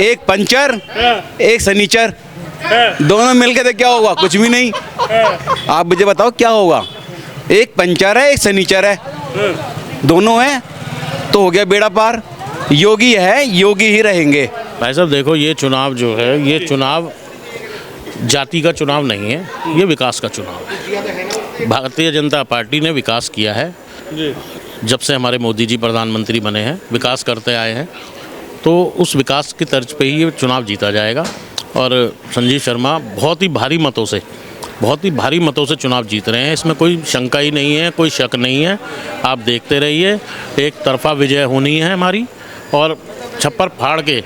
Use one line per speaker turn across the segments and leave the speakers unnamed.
एक पंचर, एक सनीचर, दोनों मिलके तो क्या होगा? कुछ भी नहीं। आप मुझे बताओ क्या होगा? एक पंचर है, एक सनीचर है, दोनों हैं तो हो गया बेड़ा पार। योगी है, योगी ही रहेंगे।
भाई साहब देखो, ये चुनाव जो है, ये चुनाव जाति का चुनाव नहीं है, ये विकास का चुनाव है। भारतीय जनता पार्टी ने विकास किया है जब से हमारे मोदी जी प्रधानमंत्री बने हैं, विकास करते आए हैं, तो उस विकास की तर्ज पे ही ये चुनाव जीता जाएगा। और संजीव शर्मा बहुत ही भारी मतों से चुनाव जीत रहे हैं, इसमें कोई शंका ही नहीं है, कोई शक नहीं है। आप देखते रहिए, एक तरफा विजय होनी है हमारी, और छप्पर फाड़ के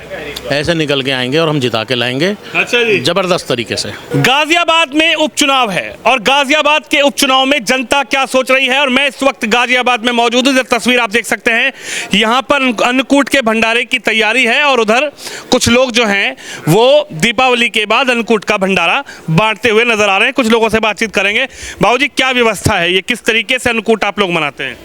ऐसे निकल के आएंगे और हम जिता के लाएंगे।
अच्छा जी,
जबरदस्त तरीके से।
गाजियाबाद में उपचुनाव है और गाजियाबाद के उपचुनाव में जनता क्या सोच रही है, और मैं इस वक्त गाजियाबाद में मौजूद हूँ। तस्वीर आप देख सकते हैं, यहाँ पर अन्नकूट के भंडारे की तैयारी है और उधर कुछ लोग जो हैं वो दीपावली के बाद अन्नकूट का भंडारा बांटते हुए नजर आ रहे हैं। कुछ लोगों से बातचीत करेंगे। बाबूजी, क्या व्यवस्था है, ये किस तरीके से अन्नकूट आप लोग मनाते हैं?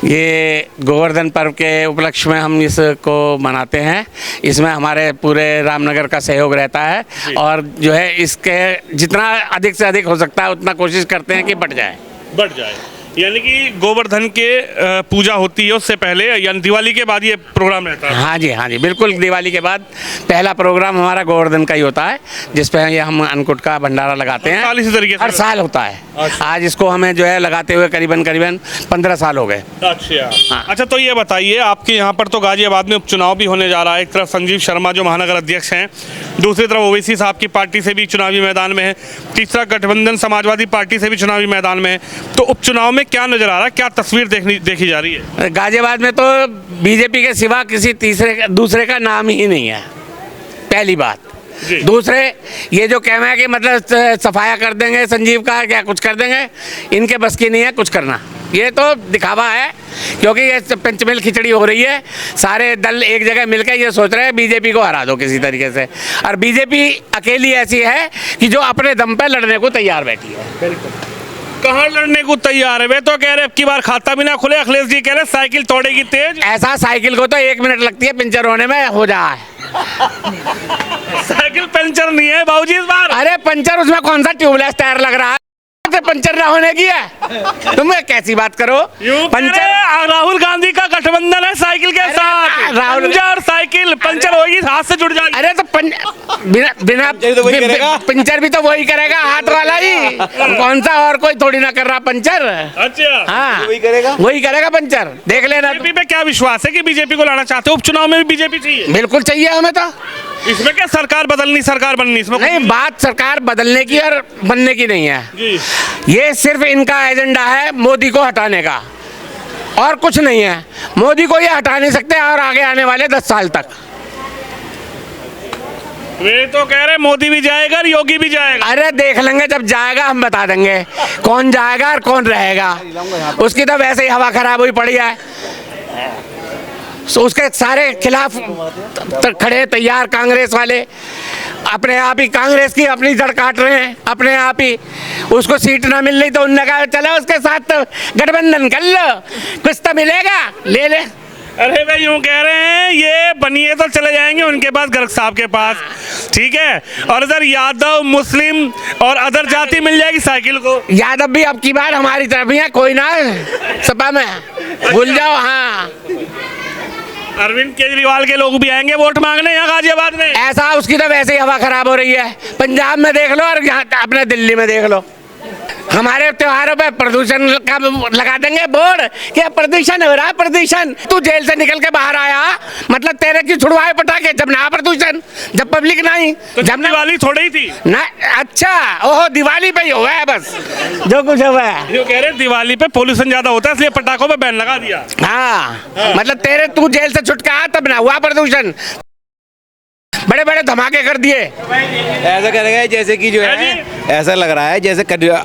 ये गोवर्धन पर्व के उपलक्ष्य में हम इसको मनाते हैं। इसमें हमारे पूरे रामनगर का सहयोग रहता है और जो है इसके जितना अधिक से अधिक हो सकता है उतना कोशिश करते हैं कि बढ़ जाए।
यानी कि गोवर्धन के पूजा होती है उससे पहले, यानी दिवाली के बाद ये प्रोग्राम रहता है?
हाँ जी, बिल्कुल। दिवाली के बाद पहला प्रोग्राम हमारा गोवर्धन का ही होता है, जिसपे ये हम अन्नकूट का भंडारा लगाते हैं।
इसी तरीके से
हर साल होता है। आज इसको हमें जो है लगाते हुए करीबन 15 साल हो गए।
अच्छा, तो ये बताइए, आपके यहाँ पर तो गाजियाबाद में उपचुनाव भी होने जा रहा है। एक तरफ संजीव शर्मा जो महानगर अध्यक्ष हैं, दूसरी तरफ ओवैसी साहब की पार्टी से भी चुनावी मैदान में है, तीसरा गठबंधन समाजवादी पार्टी से भी चुनावी मैदान में है। तो उपचुनाव में क्या नजर आ रहा है, क्या तस्वीर देखी जा रही है?
गाजियाबाद में तो बीजेपी के सिवा किसी दूसरे का नाम ही नहीं है, पहली बात। दूसरे ये जो कहना है कि मतलब सफाया कर देंगे संजीव का, क्या कुछ कर देंगे, इनके बस की नहीं है कुछ करना। ये तो दिखावा है, क्योंकि ये पंचमेल खिचड़ी हो रही है। सारे दल एक जगह मिलकर ये सोच रहे हैं बीजेपी को हरा दो किसी तरीके से, और बीजेपी अकेली ऐसी है कि जो अपने दम पे लड़ने को तैयार बैठी है।
कहाँ लड़ने को तैयार है? वे तो कह रहे अब की बार खाता भी ना खुले। अखिलेश जी कह रहे साइकिल तोड़ेगी तेज।
ऐसा साइकिल को तो 1 मिनट लगती है पंचर होने में, हो जाए।
साइकिल पंचर नहीं है बाबूजी इस बार।
अरे पंचर, उसमें कौन सा ट्यूबलेस टायर लग रहा है? पंचर ना होने की है? तुम कैसी बात करो?
पंचर राहुल गांधी का गठबंधन है साइकिल के साथ। पंचर साइकिल पंचर होगी, हाथ से जुड़ जाएगी।
अरे तो बिना पंचर भी तो वही करेगा, हाथ वाला ही। कौन सा और कोई थोड़ी ना कर रहा पंचर।
अच्छा,
हाँ, वही करेगा पंचर। देख लेना।
बीजेपी पे क्या विश्वास है कि बीजेपी को लाना चाहते हो? उपचुनाव में भी बीजेपी चाहिए?
बिल्कुल चाहिए हमें तो।
इसमें क्या सरकार बदलनी सरकार बननी? इसमें
नहीं, बात सरकार बदलने की और बनने की नहीं है जी। ये सिर्फ इनका एजेंडा है मोदी को हटाने का, और कुछ नहीं है। मोदी को ये हटा नहीं सकते और आगे आने वाले 10 साल तक।
वे तो कह रहे मोदी भी जाएगा और योगी भी जाएगा।
अरे देख लेंगे, जब जाएगा हम बता देंगे कौन जाएगा और कौन रहेगा। उसकी तो वैसे ही हवा खराब हुई पड़ी है, उसके सारे खिलाफ खड़े तैयार कांग्रेस वाले। अपने आप ही कांग्रेस की अपनी जड़ काट रहे हैं, अपने आप ही। उसको सीट ना मिल रही तो उन्होंने कहा चलो उसके साथ तो गठबंधन कर लो, कुछ तो मिलेगा, ले ले।
अरे भाई यूं कह रहे हैं ये बनिए तो चले जाएंगे उनके पास, गर्ग साहब के पास, ठीक है। और इधर यादव, मुस्लिम और अदर जाति मिल जाएगी साइकिल को।
यादव भी अब की बार हमारी तरफ ही है, कोई ना सपा में भूल जाओ। हाँ,
अरविंद केजरीवाल के लोग भी आएंगे वोट मांगने यहाँ गाजियाबाद में।
ऐसा उसकी तो वैसे ही हवा खराब हो रही है। पंजाब में देख लो और यहाँ अपने दिल्ली में देख लो। हमारे त्योहारों पे प्रदूषण का लगा देंगे बोर्ड कि प्रदूषण हो रहा है, प्रदूषण। तू जेल से निकल के बाहर आया, मतलब तेरे की छुड़वाए पटाखे जब ना प्रदूषण, जब पब्लिक नहीं,
तो जब दिवाली थोड़ी ही थी
ना। अच्छा, ओहो, दिवाली पे ही हुआ है बस जो कुछ हुआ है।
जो कह रहे दिवाली पे पोल्यूशन ज्यादा होता है इसलिए पटाखों पे बैन लगा दिया।
हाँ, मतलब तू जेल से छुट के आया तब ना हुआ प्रदूषण। बड़े बड़े धमाके कर दिए।
ऐसा करेगा जैसे कि जो है, ऐसा लग रहा है जैसे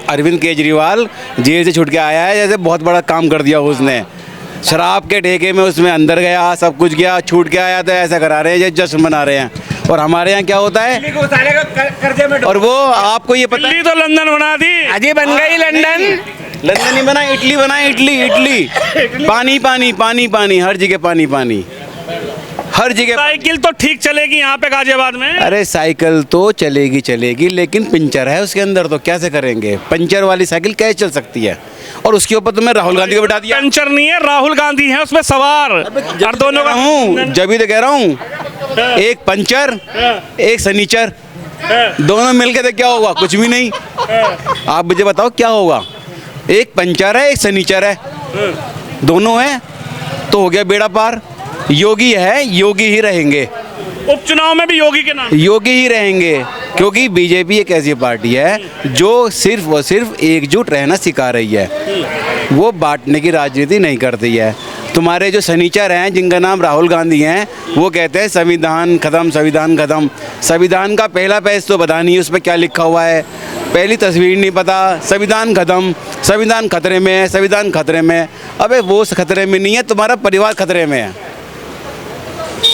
अरविंद केजरीवाल जेल से छूट के आया है, जैसे बहुत बड़ा काम कर दिया उसने। शराब के ठेके में उसमें अंदर गया, सब कुछ गया, छूट के आया, तो ऐसा करा रहे हैं जैसे जश्न मना रहे हैं। और हमारे यहाँ क्या होता है, और वो आपको ये पता है,
तो लंदन बना दी,
अजी बन गई लंदन।
लंदन नहीं बना, इटली बना, इटली। पानी पानी पानी पानी, हर जगह पानी पानी, हर जगह।
साइकिल तो ठीक चलेगी यहाँ पे गाजियाबाद में।
अरे साइकिल तो चलेगी लेकिन पंचर है उसके अंदर, तो कैसे करेंगे? पंचर वाली साइकिल कैसे चल सकती है? और उसके ऊपर तुम्हें राहुल गांधी को बिठा दिया।
पंचर नहीं है, राहुल गांधी है उसमें सवार। और दोनों का
हूँ, जब भी तो कह रहा हूँ, एक पंचर एक सनीचर, दोनों मिलके तो क्या होगा? कुछ भी नहीं। आप मुझे बताओ क्या होगा? एक पंचर है एक सनीचर है, दोनों है तो हो गया बेड़ा पार। योगी है, योगी ही रहेंगे।
उपचुनाव में भी योगी के नाम,
योगी ही रहेंगे, क्योंकि बीजेपी एक ऐसी पार्टी है जो सिर्फ और सिर्फ एकजुट रहना सिखा रही है, वो बांटने की राजनीति नहीं करती है। तुम्हारे जो सनीचर हैं जिनका नाम राहुल गांधी हैं, वो कहते हैं संविधान खत्म, संविधान खत्म। संविधान का पहला पेज तो पता नहीं उस पर क्या लिखा हुआ है, पहली तस्वीर नहीं पता। संविधान खत्म, संविधान खतरे में है, संविधान खतरे में है। अबे वो खतरे में नहीं है, तुम्हारा परिवार खतरे में है।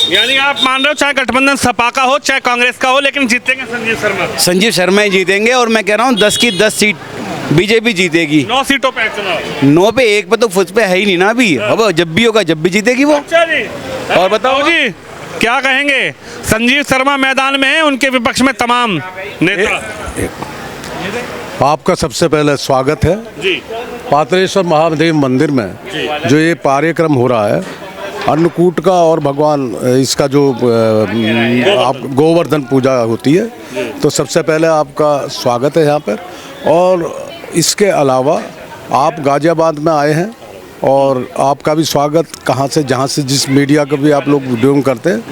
यानी आप मान रहे हो चाहे गठबंधन सपा का हो चाहे कांग्रेस का हो, लेकिन जीतेंगे संजीव शर्मा।
संजीव शर्मा ही जीतेंगे, और मैं कह रहा हूँ 10 की 10 सीट बीजेपी जीतेगी।
9 सीटों पे चुनाव।
9 पे 1 पे तो फुस पे है ही नहीं ना अभी। अब जब भी होगा जब भी जीतेगी वो।
अच्छा जी,
और बताओ
जी क्या कहेंगे? संजीव शर्मा मैदान में है, उनके विपक्ष में तमाम नेता।
आपका सबसे पहले स्वागत है
जी
पात्रेश्वर महादेव मंदिर में। जो ये कार्यक्रम हो रहा है अन्नकूट का और भगवान इसका जो आप गोवर्धन पूजा होती है, तो सबसे पहले आपका स्वागत है यहाँ पर। और इसके अलावा आप गाजियाबाद में आए हैं, और आपका भी स्वागत कहाँ से जहाँ से जिस मीडिया का भी आप लोग वीडियो करते हैं,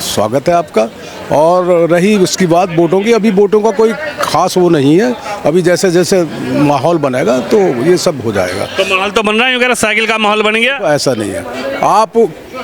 स्वागत है आपका। और रही उसकी बात वोटों की, अभी वोटों का कोई खास वो नहीं है, अभी जैसे जैसे माहौल बनेगा तो ये सब हो जाएगा।
तो माहौल तो बन रहा है, यूँ कह रहा साइकिल का माहौल बन गया।
ऐसा नहीं है, आप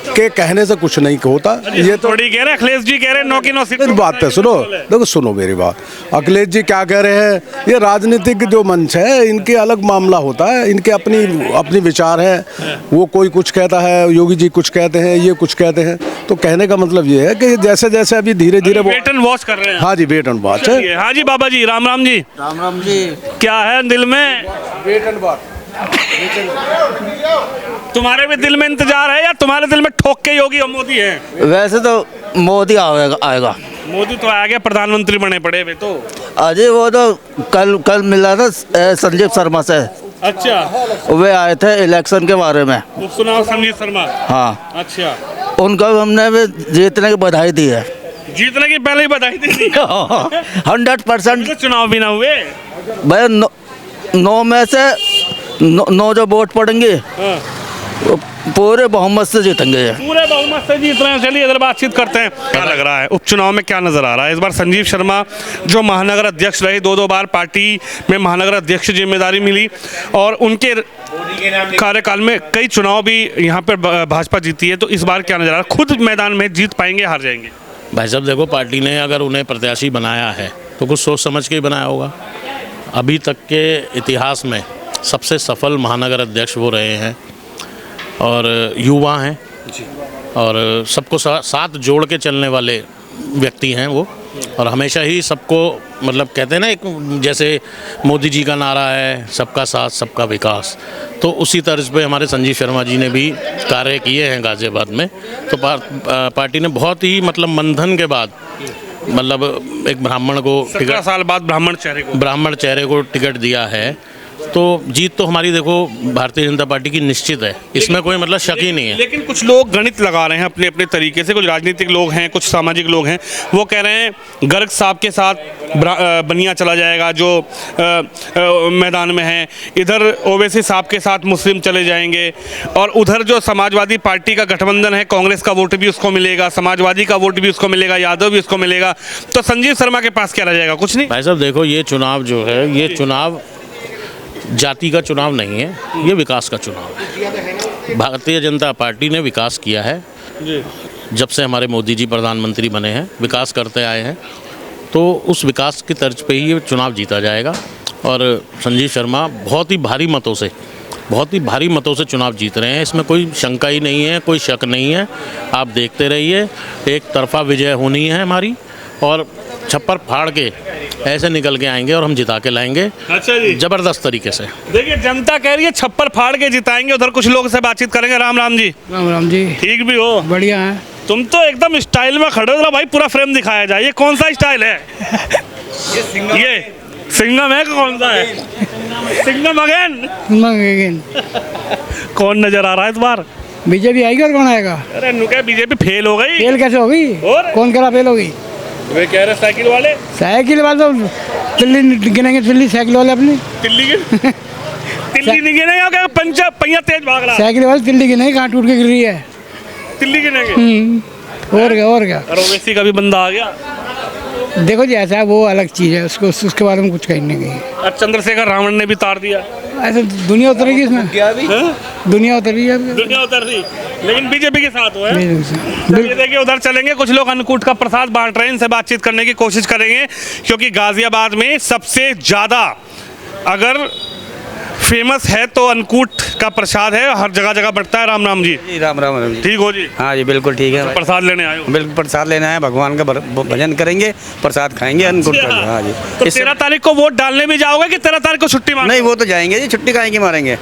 के कहने से कुछ नहीं होता। ये तो
थोड़ी कह रहे अखिलेश जी कह रहे 9 की 9 सीट।
मेरी बात पे सुनो, देखो सुनो मेरी बात। अखिलेश जी क्या कह रहे हैं, ये राजनीतिक जो मंच है इनके अलग मामला होता है, इनके अपनी विचार है। वो कोई कुछ कहता है, योगी जी कुछ कहते हैं, ये कुछ कहते हैं। तो कहने का मतलब ये है कि जैसे जैसे अभी धीरे धीरे
वेट एंड वॉच कर रहे हैं।
हाँ जी, वेट एंड वॉच है।
हाँ जी बाबा जी, राम राम जी।
राम राम जी।
क्या है दिल में?
Wait and watch.
तुम्हारे भी दिल में इंतजार है या तुम्हारे दिल में ठोक के योगी और मोदी है?
वैसे तो मोदी आएगा।
मोदी तो आ गया, प्रधानमंत्री बने पड़े वे तो।
अजय वो तो कल मिला था संजीव शर्मा से।
अच्छा,
वे आए थे इलेक्शन के बारे में।
उपचुनाव संजीव शर्मा।
हाँ,
अच्छा,
उनका हमने भी जीतने की बधाई दी है।
जीतने की पहले ही बधाई दी थी।
100%।
चुनाव भी ना हुए
भाई 9 में से 9 जो वोट पड़ेंगे वो पूरे बहुमत से जीतेंगे।
पूरे बहुमत से जीत रहे हैं। चलिए इधर बातचीत करते हैं। क्या लग रहा है उपचुनाव में, क्या नजर आ रहा है इस बार? संजीव शर्मा जो महानगर अध्यक्ष रहे, 2 बार पार्टी में महानगर अध्यक्ष जिम्मेदारी मिली, और उनके कार्यकाल में कई चुनाव भी यहाँ पर भाजपा जीती है। तो इस बार क्या नजर आ रहा है? खुद मैदान में जीत पाएंगे, हार जाएंगे?
भाई साहब देखो, पार्टी ने अगर उन्हें प्रत्याशी बनाया है तो कुछ सोच समझ के ही बनाया होगा। अभी तक के इतिहास में सबसे सफल महानगर अध्यक्ष वो रहे हैं, और युवा हैं, और सबको साथ जोड़ के चलने वाले व्यक्ति हैं वो। और हमेशा ही सबको, मतलब कहते हैं ना, एक जैसे मोदी जी का नारा है सबका साथ सबका विकास, तो उसी तर्ज पे हमारे संजीव शर्मा जी ने भी कार्य किए हैं गाजियाबाद में। तो पार्टी ने बहुत ही मतलब मंथन के बाद, मतलब एक ब्राह्मण को
17 साल बाद ब्राह्मण चेहरे को टिकट दिया है।
तो जीत तो हमारी देखो भारतीय जनता पार्टी की निश्चित है, इसमें कोई मतलब शक ही नहीं है।
लेकिन कुछ लोग गणित लगा रहे हैं अपने अपने तरीके से। कुछ राजनीतिक लोग हैं, कुछ सामाजिक लोग हैं, वो कह रहे हैं गर्ग साहब के साथ बनिया चला जाएगा जो मैदान में है, इधर ओवैसी साहब के साथ मुस्लिम चले जाएंगे, और उधर जो समाजवादी पार्टी का गठबंधन है, कांग्रेस का वोट भी उसको मिलेगा, समाजवादी का वोट भी उसको मिलेगा, यादव भी उसको मिलेगा। तो संजीव शर्मा के पास क्या रह जाएगा? कुछ नहीं।
भाई साहब देखो, ये चुनाव जो है, ये चुनाव जाति का चुनाव नहीं है, ये विकास का चुनाव है। भारतीय जनता पार्टी ने विकास किया है जब से हमारे मोदी जी प्रधानमंत्री बने हैं, विकास करते आए हैं। तो उस विकास की तर्ज पे ही ये चुनाव जीता जाएगा, और संजीव शर्मा बहुत ही भारी मतों से चुनाव जीत रहे हैं। इसमें कोई शंका ही नहीं है, कोई शक नहीं है। आप देखते रहिए, एक तरफा विजय होनी है हमारी, और छप्पर फाड़ के ऐसे निकल के आएंगे और हम जिता के लाएंगे।
अच्छा जी,
जबरदस्त तरीके से।
देखिए जनता कह रही है छप्पर फाड़ के जिताएंगे। उधर कुछ लोगों से बातचीत करेंगे। राम राम जी।
राम राम जी।
ठीक भी हो?
बढ़िया है।
तुम तो एकदम स्टाइल में खड़े हो जरा भाई, पूरा फ्रेम दिखाया जाए। ये कौन सा स्टाइल है? ये सिंघम है कि कौन सा है? सिंघम अगेन। कौन नजर आ रहा है इस बार?
बीजेपी आएगी और कौन आएगा?
अरे नुके बीजेपी फेल हो गई।
फेल कैसे होगी?
और?
कौन करा फेल होगी?
वे कह रहे साइकिल वाले।
साइकिल वाले तो दिल्ली गिनेंगे, दिल्ली साइकिल वाले अपनी
दिल्ली के दिल्ली नहीं गिनेगा क्या? पंजा पहिया तेज भाग रहा है।
साइकिल वाले दिल्ली गिनेंगे, कहाँ टूट के गिर रही है।
दिल्ली गिनेंगे।
और क्या और क्या।
और ओवैसी का भी बंदा आ गया।
देखो जी ऐसा है, वो अलग चीज़ है, उसको उसके बारे में कुछ कहने नहीं।
और चंद्रशेखर रावण ने भी तार दिया।
ऐसे दुनिया उतरेगी इसमें, दुनिया उतरेगी अब।
दुनिया उतर रही, लेकिन बीजेपी के साथ हुआ है।
बिल्कुल।
चलिए देखिए उधर चलेंगे, कुछ लोग अन्नकूट का प्रसाद बांट रहे हैं, इनसे बातचीत करने की कोशिश करेंगे, क्योंकि गाजियाबाद में सबसे ज़्यादा अगर फेमस है तो अन्नकूट का प्रसाद है, हर जगह जगह बढ़ता है। राम राम जी।
राम राम राम जी।
ठीक हो जी?
हाँ जी बिल्कुल ठीक है भाई।
प्रसाद लेने आए हो?
बिल्कुल प्रसाद लेना है, भगवान का भजन करेंगे, प्रसाद खाएंगे, अन्नकूट का। हाँ जी।
तो 13 तारीख को वोट डालने भी जाओगे कि 13 तारीख को छुट्टी मार?
नहीं वो तो जाएंगे जी, छुट्टी काहे की मारेंगे,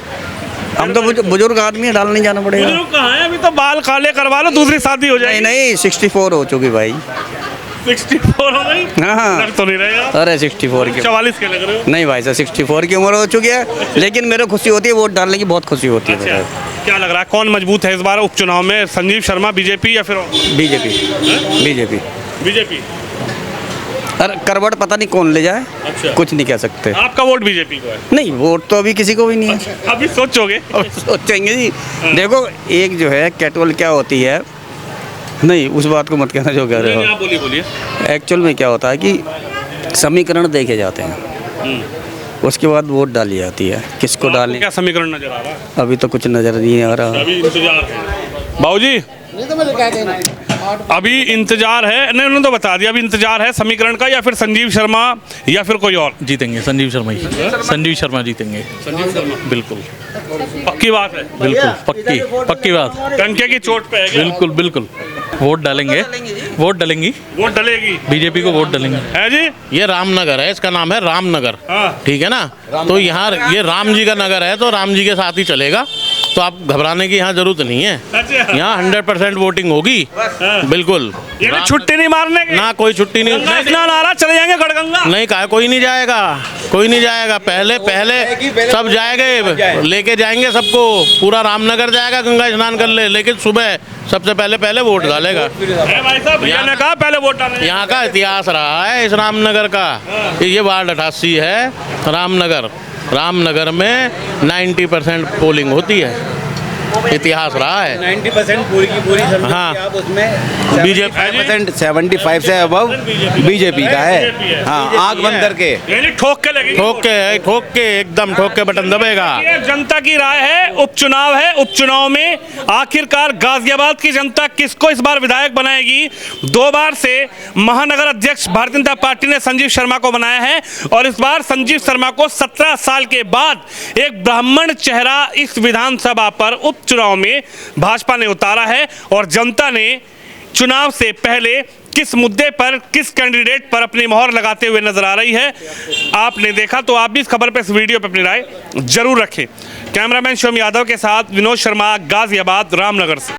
हम तो बुजुर्ग आदमी है, डाल नहीं जाना पड़ेगा।
बुजुर्ग कहाँ है? अभी तो बाल काले करवा लो, दूसरी शादी हो जाएगी।
नहीं 64 हो चुकी भाई।
64 हो गई?
हाँ।
लग तो नहीं रहेगा।
अरे 64 की
44 के लग रहे हो।
नहीं भाई साहब 64 की उम्र हो चुकी है, लेकिन मेरे खुशी होती है, वोट डालने की बहुत खुशी होती है।
अच्छा, क्या लग रहा है कौन मजबूत है इस बार उपचुनाव में? संजीव शर्मा बीजेपी या फिर
बीजेपी। बीजेपी।
बीजेपी?
अरे करवट पता नहीं कौन ले जाए।
अच्छा।
कुछ नहीं कह सकते।
आपका वोट बीजेपी को है?
नहीं वोट तो अभी किसी को भी नहीं है।
अभी सोचोगे?
अब सोचेंगे जी। देखो एक जो है कैटवल क्या होती है, नहीं उस बात को मत कहना जो कह रहे
नहीं,
हो।
आप बोलिए बोलिए।
एक्चुअल में क्या होता है कि समीकरण देखे जाते हैं, उसके बाद वोट डाली जाती है, किसको
आपको
डालनी।
क्या समीकरण नजर आ रहा है?
अभी तो कुछ नज़र नहीं आ रहा।
अभी इंतजार है बाबूजी। अभी इंतजार है, नहीं उन्होंने तो बता दिया, अभी इंतजार है समीकरण का, या फिर संजीव शर्मा या फिर कोई और
जीतेंगे संजीव शर्मा ही, संजीव शर्मा जीतेंगे।
संजीव शर्मा
बिल्कुल
पक्की बात है?
बिल्कुल पक्की पक्की बात।
टंके की चोट पे है क्या?
बिल्कुल बिल्कुल वोट डालेंगे, वोट डालेंगी,
वोट डलेगी
बीजेपी को वोट डालेंगे।
है जी?
ये रामनगर है, इसका नाम है रामनगर।
हाँ।
ठीक है ना? तो यहाँ ये राम जी का नगर है, तो राम जी के साथ ही चलेगा, तो आप घबराने की यहाँ जरूरत नहीं है।
अच्छा।
यहाँ 100% वोटिंग होगी। बिल्कुल।
ये भी छुट्टी नहीं मारने की?
ना कोई छुट्टी नहीं।
गंगा स्नान आ रहा, चले जाएंगे गढ़गंगा?
नहीं कहा, कोई नहीं जाएगा, कोई नहीं जाएगा। पहले पहले सब जाएंगे, लेके जाएंगे सबको, पूरा रामनगर जाएगा, गंगा स्नान कर ले, लेकिन सुबह सबसे पहले वोट डालेगा।
है भाई साहब, भैया ने कहा पहले वोट डालने।
यहाँ का इतिहास रहा है इस रामनगर का, ये वार्ड 88 है रामनगर। रामनगर में 90% पोलिंग होती है, इतिहास रहा है।
90% पूरी की पूरी समझो
हाँ।
कि आप उसमें
बीजेपी
75 से अबव बीजेपी का है। हाँ आंख बंद करके
यानी ठोक के लगी।
ठोक के एकदम ठोक के बटन दबेगा।
ये जनता की राय है, उपचुनाव है, उपचुनाव में आखिरकार गाजियाबाद की जनता किसको इस बार विधायक बनाएगी? 2 बार से महानगर अध्यक्ष भारतीय जनता पार्टी ने संजीव शर्मा को बनाया है, और इस बार संजीव शर्मा को 17 साल के बाद एक ब्राह्मण चेहरा इस विधानसभा पर उपचुनाव में भाजपा ने उतारा है। और जनता ने चुनाव से पहले किस मुद्दे पर, किस कैंडिडेट पर अपनी मोहर लगाते हुए नजर आ रही है, आपने देखा। तो आप भी इस खबर पर, इस वीडियो पर अपनी राय जरूर रखें। कैमरामैन शिवम यादव के साथ विनोद शर्मा, गाजियाबाद रामनगर से।